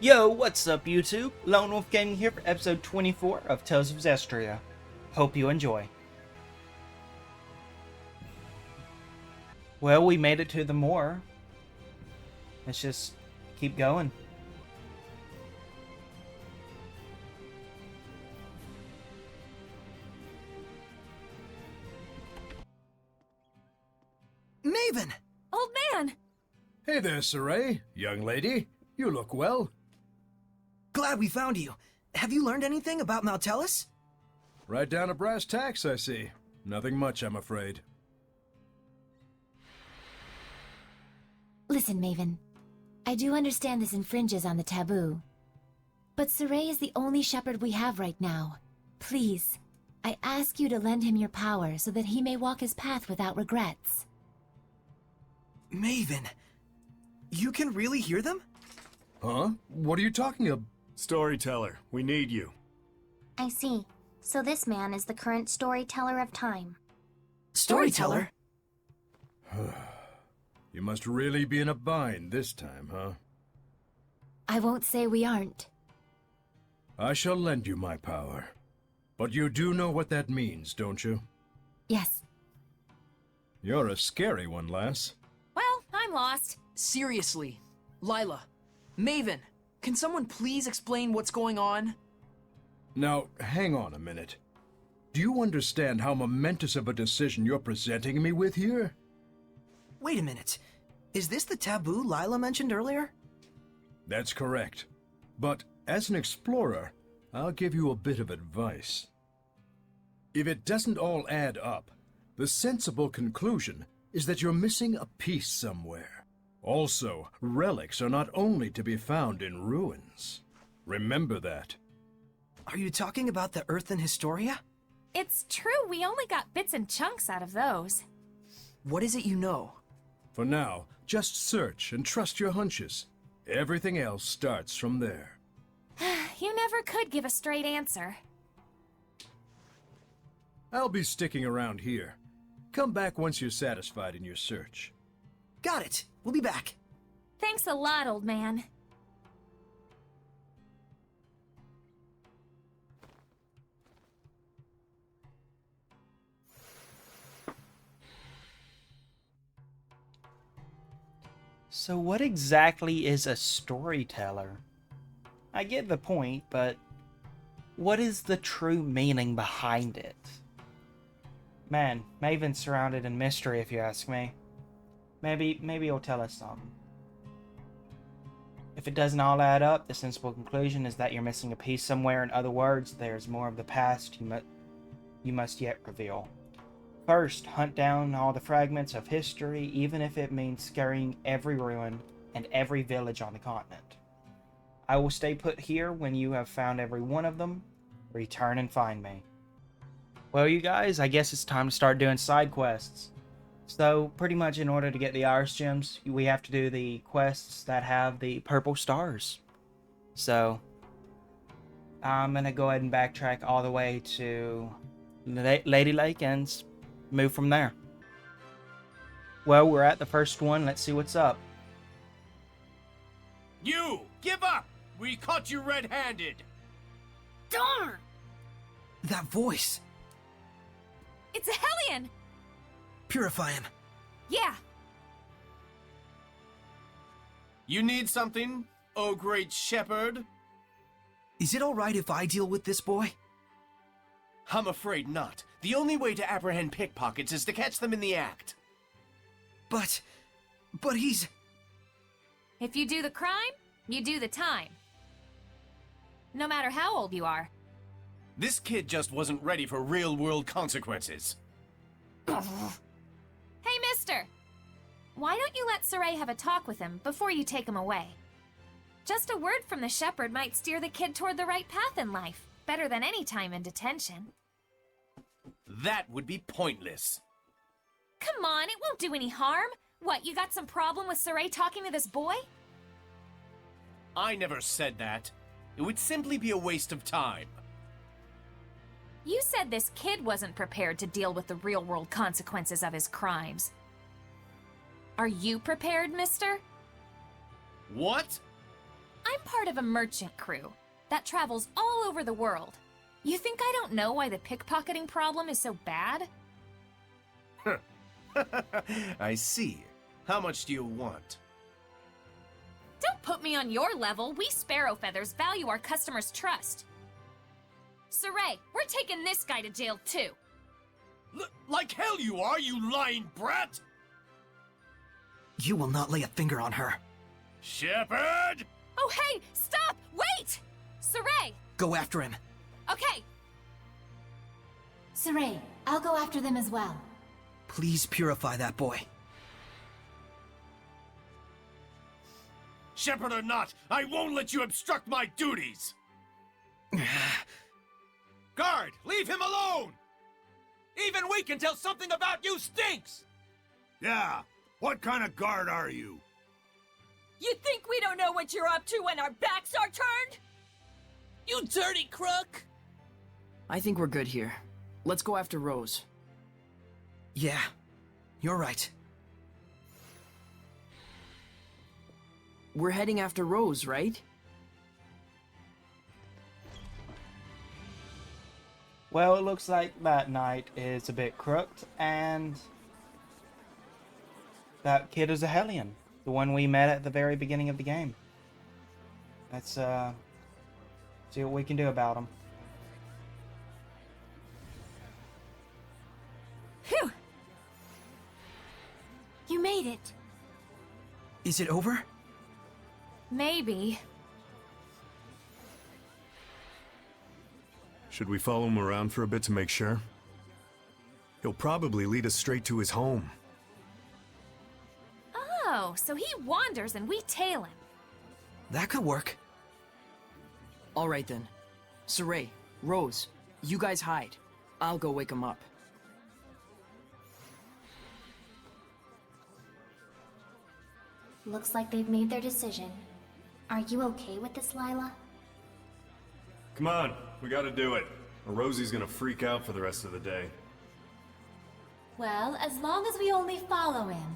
Yo, what's up YouTube? Lone Wolf Gaming here for episode 24 of Tales of Zestiria. Hope you enjoy. Well, we made it to the moor. Let's just keep going. Maven! Old man! Hey there, Saray. Young lady. You look well. Glad we found you. Have you learned anything about Maltellus? Right down to brass tacks, I see. Nothing much, I'm afraid. Listen, Maven. I do understand this infringes on the taboo. But Saray is the only shepherd we have right now. Please, I ask you to lend him your power so that he may walk his path without regrets. Maven, you can really hear them? Huh? What are you talking about? Storyteller, we need you. I see. So this man is the current storyteller of time. Storyteller? You must really be in a bind this time, huh? I won't say we aren't. I shall lend you my power. But you do know what that means, don't you? Yes. You're a scary one, lass. Well, I'm lost. Seriously, Lila, Maven, can someone please explain what's going on? Now, hang on a minute. Do you understand how momentous of a decision you're presenting me with here? Wait a minute. Is this the taboo Lila mentioned earlier? That's correct. But as an explorer, I'll give you a bit of advice. If it doesn't all add up, the sensible conclusion is that you're missing a piece somewhere. Also, relics are not only to be found in ruins. Remember that. Are you talking about the Earth and Historia? It's true, we only got bits and chunks out of those. What is it you know? For now, just search and trust your hunches. Everything else starts from there. You never could give a straight answer. I'll be sticking around here. Come back once you're satisfied in your search. Got it. We'll be back. Thanks a lot, old man. So what exactly is a storyteller? I get the point, but what is the true meaning behind it? Man, Maven's surrounded in mystery if you ask me. Maybe he'll tell us something. If it doesn't all add up, the sensible conclusion is that you're missing a piece somewhere. In other words, there's more of the past you must yet reveal. First, hunt down all the fragments of history, even if it means scouring every ruin and every village on the continent. I will stay put here. When you have found every one of them, return and find me. Well, you guys, I guess it's time to start doing side quests. So, pretty much in order to get the Iris Gems, we have to do the quests that have the purple stars. So, I'm going to go ahead and backtrack all the way to Lady Lake and move from there. Well, we're at the first one. Let's see what's up. You! Give up! We caught you red-handed! Darn! That voice. It's a Hellion! Purify him. Yeah. You need something, oh great shepherd? Is it alright if I deal with this boy? I'm afraid not. The only way to apprehend pickpockets is to catch them in the act. But he's... If you do the crime, you do the time. No matter how old you are. This kid just wasn't ready for real-world consequences. Hey, mister! Why don't you let Saray have a talk with him before you take him away? Just a word from the shepherd might steer the kid toward the right path in life, better than any time in detention. That would be pointless. Come on, it won't do any harm. What, you got some problem with Saray talking to this boy? I never said that. It would simply be a waste of time. You said this kid wasn't prepared to deal with the real-world consequences of his crimes. Are you prepared, mister? What? I'm part of a merchant crew that travels all over the world. You think I don't know why the pickpocketing problem is so bad? I see. How much do you want? Don't put me on your level. We Sparrow Feathers value our customers' trust. Saray, we're taking this guy to jail too. Like hell you are, you lying brat! You will not lay a finger on her. Shepard! Oh hey, stop! Wait! Saray! Go after him. Okay, Saray, I'll go after them as well. Please purify that boy. Shepard or not, I won't let you obstruct my duties! Guard, leave him alone! Even we can tell something about you stinks! Yeah, what kind of guard are you? you think we don't know what you're up to when our backs are turned? You dirty crook! I think we're good here. Let's go after Rose. Yeah, you're right. We're heading after Rose, right? Well, it looks like that knight is a bit crooked, and that kid is a Hellion, the one we met at the very beginning of the game. Let's see what we can do about him. Phew! You made it. Is it over? Maybe. Should we follow him around for a bit to make sure? He'll probably lead us straight to his home. Oh, so he wanders and we tail him. That could work. All right then. Saray, Rose, you guys hide. I'll go wake him up. Looks like they've made their decision. Are you okay with this, Lila? Come on, we gotta do it. Or Rosie's gonna freak out for the rest of the day. Well, as long as we only follow him.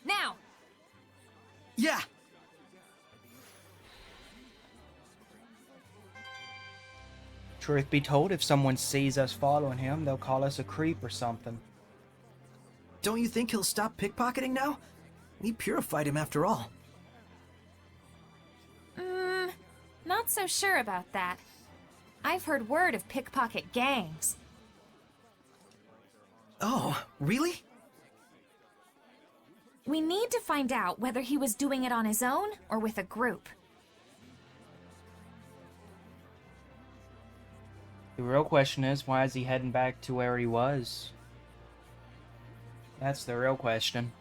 Now! Yeah! Truth be told, if someone sees us following him, they'll call us a creep or something. Don't you think he'll stop pickpocketing now? We purified him after all. Not so sure about that. I've heard word of pickpocket gangs. Oh, really? We need to find out whether he was doing it on his own or with a group. The real question is, why is he heading back to where he was? That's the real question.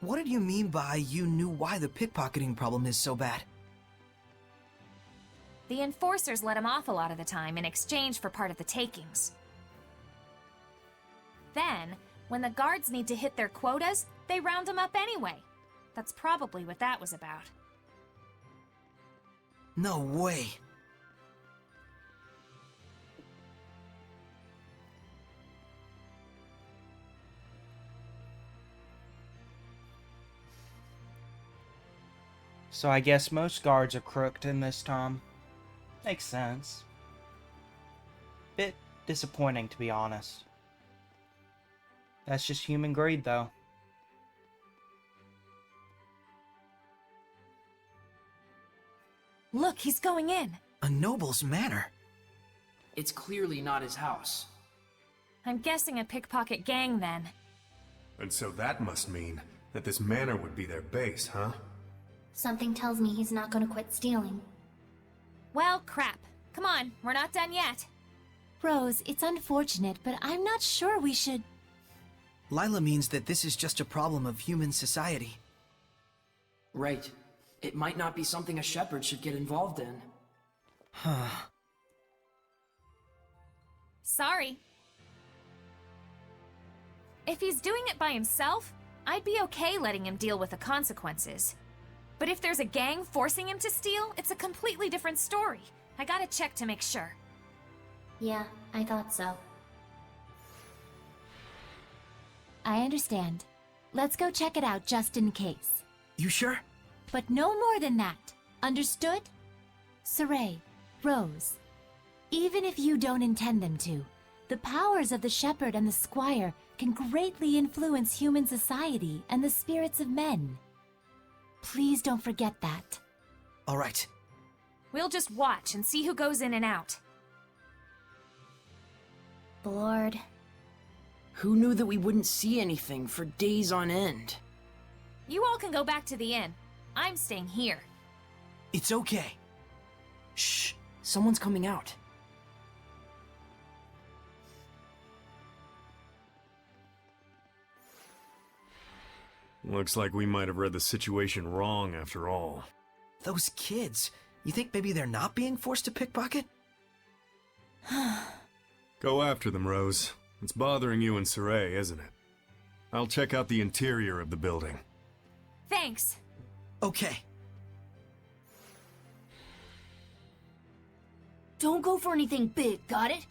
What did you mean by you knew why the pickpocketing problem is so bad? The enforcers let him off a lot of the time in exchange for part of the takings. Then, when the guards need to hit their quotas, they round him up anyway. That's probably what that was about. No way. So I guess most guards are crooked in this, Tom. Makes sense. Bit disappointing, to be honest. That's just human greed, though. Look, he's going in. A noble's manor. It's clearly not his house. I'm guessing a pickpocket gang then. And so that must mean that this manor would be their base, huh? Something tells me he's not gonna quit stealing. Well, crap. Come on, we're not done yet. Rose, it's unfortunate, but I'm not sure we should... Lila means that this is just a problem of human society. Right. It might not be something a shepherd should get involved in. Huh. Sorry. If he's doing it by himself, I'd be okay letting him deal with the consequences. But if there's a gang forcing him to steal, it's a completely different story. I gotta check to make sure. Yeah, I thought so. I understand. Let's go check it out just in case. You sure? But no more than that. Understood? Saray, Rose, even if you don't intend them to, the powers of the shepherd and the squire can greatly influence human society and the spirits of men. Please don't forget that. All right. We'll just watch and see who goes in and out. Lord. Who knew that we wouldn't see anything for days on end? You all can go back to the inn. I'm staying here. It's okay. Shh! Someone's coming out. Looks like we might have read the situation wrong after all. Those kids. You think maybe they're not being forced to pickpocket? Go after them, Rose. It's bothering you and Saray, isn't it? I'll check out the interior of the building. Thanks. Okay. Don't go for anything big, got it?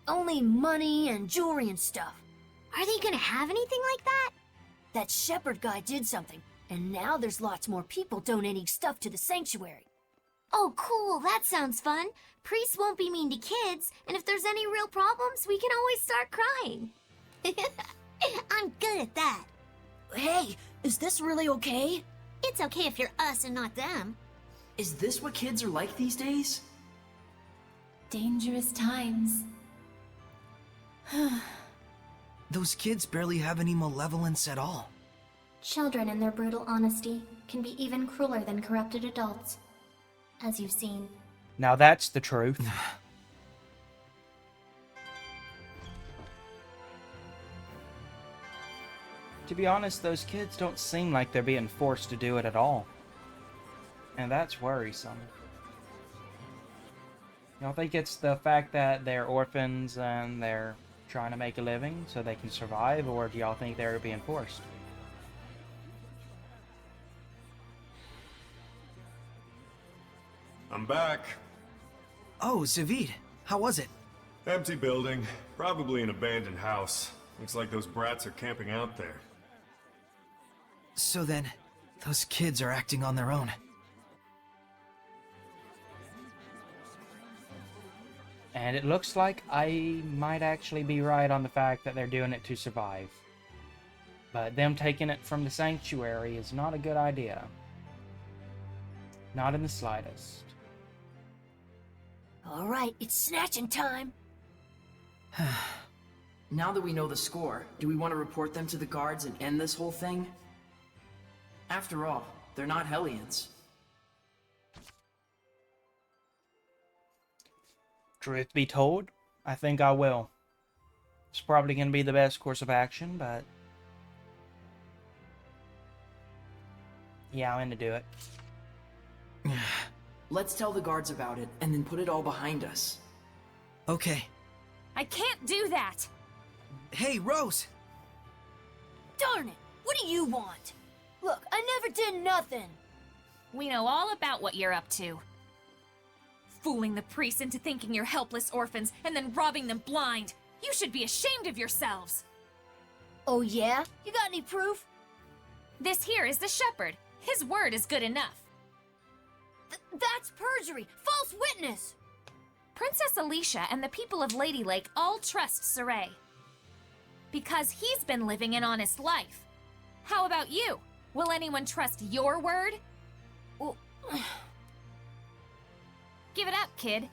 Only money and jewelry and stuff. Are they gonna have anything like that? That shepherd guy did something, and now there's lots more people donating stuff to the sanctuary. Oh, cool. That sounds fun. Priests won't be mean to kids, and if there's any real problems, we can always start crying. I'm good at that. Hey, is this really okay? It's okay if you're us and not them. Is this what kids are like these days? Dangerous times. Those kids barely have any malevolence at all. Children in their brutal honesty can be even crueler than corrupted adults, as you've seen. Now that's the truth. To be honest, those kids don't seem like they're being forced to do it at all. And that's worrisome. You don't think it's the fact that they're orphans and they're trying to make a living so they can survive, or do y'all think they're being forced? I'm back. Oh, Zavid, how was it? Empty building. Probably an abandoned house. Looks like those brats are camping out there. So then, those kids are acting on their own. And it looks like I might actually be right on the fact that they're doing it to survive. But them taking it from the sanctuary is not a good idea. Not in the slightest. All right, it's snatching time. Now that we know the score, do we want to report them to the guards and end this whole thing? After all, they're not Hellions. Truth be told, I think I will. It's probably going to be the best course of action, but... yeah, I'm going to do it. Let's tell the guards about it, and then put it all behind us. Okay. I can't do that! Hey, Rose! Darn it! What do you want? Look, I never did nothing. We know all about what you're up to. Fooling the priests into thinking you're helpless orphans and then robbing them blind. You should be ashamed of yourselves. Oh yeah? You got any proof? This here is the shepherd. His word is good enough. That's perjury! False witness! Princess Alicia and the people of Lady Lake all trust Saray. Because he's been living an honest life. How about you? Will anyone trust your word? Well, give it up, kid.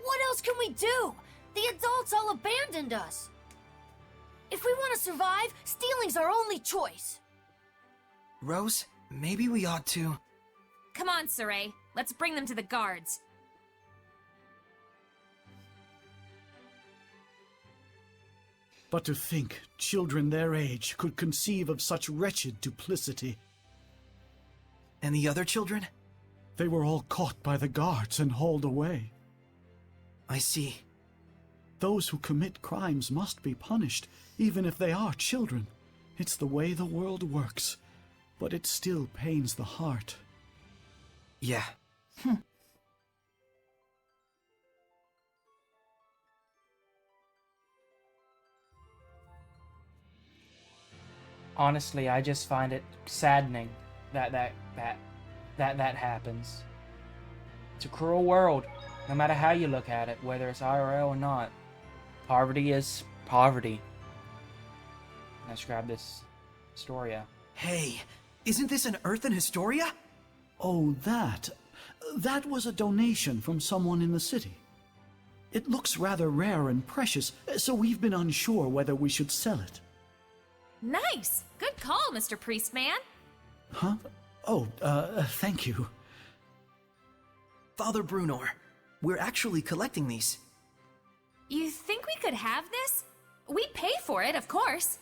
What else can we do? The adults all abandoned us. If we want to survive, stealing's our only choice. Rose, maybe we ought to... Come on, Saray. Let's bring them to the guards. But to think children their age could conceive of such wretched duplicity. And the other children? They were all caught by the guards and hauled away. I see. Those who commit crimes must be punished, even if they are children. It's the way the world works, but it still pains the heart. Yeah. Honestly, I just find it saddening that happens. It's a cruel world, no matter how you look at it, whether it's IRL or not. Poverty is poverty. Let's grab this Historia. Hey, isn't this an Earthen Historia? Oh, that. That was a donation from someone in the city. It looks rather rare and precious, so we've been unsure whether we should sell it. Nice! Good call, Mr. Priestman. Huh? Oh, thank you. Father Brunor, we're actually collecting these. You think we could have this? We'd pay for it, of course.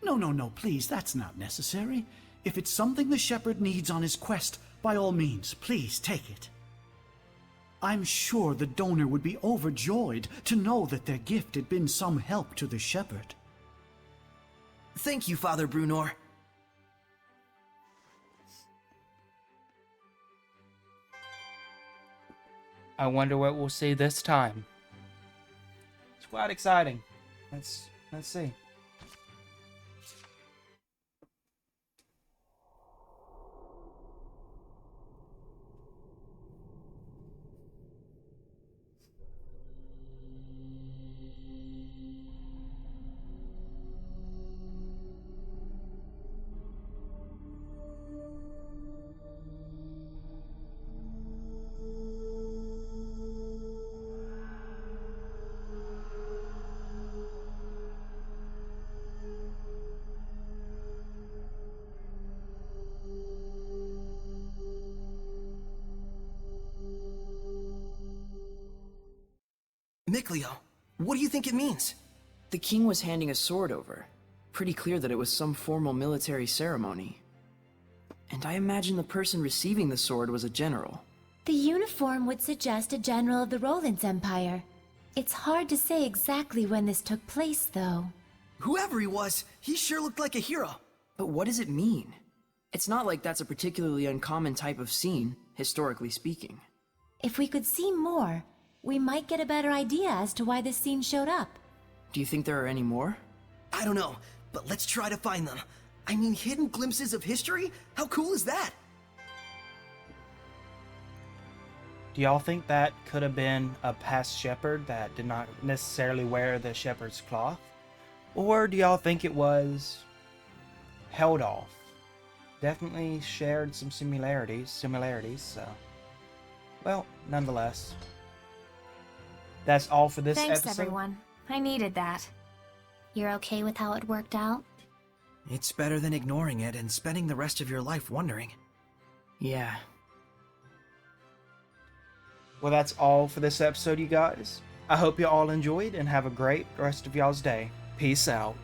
No, please, that's not necessary. If it's something the shepherd needs on his quest, by all means, please take it. I'm sure the donor would be overjoyed to know that their gift had been some help to the shepherd. Thank you, Father Brunor. I wonder what we'll see this time. It's quite exciting. Let's see. Mikleo, what do you think it means? The king was handing a sword over. Pretty clear that it was some formal military ceremony. And I imagine the person receiving the sword was a general. The uniform would suggest a general of the Roland's Empire. It's hard to say exactly when this took place, though. Whoever he was, he sure looked like a hero. But what does it mean? It's not like that's a particularly uncommon type of scene, historically speaking. If we could see more, we might get a better idea as to why this scene showed up. Do you think there are any more? I don't know, but let's try to find them. I mean, hidden glimpses of history? How cool is that? Do y'all think that could have been a past shepherd that did not necessarily wear the shepherd's cloth? Or do y'all think it was held off? Definitely shared some similarities, so... Well, nonetheless. That's all for this Thanks, episode. everyone. I needed that. You're okay with how it worked out? It's better than ignoring it and spending the rest of your life wondering. Yeah. Well, that's all for this episode, you guys. I hope you all enjoyed and have a great rest of y'all's day. Peace out.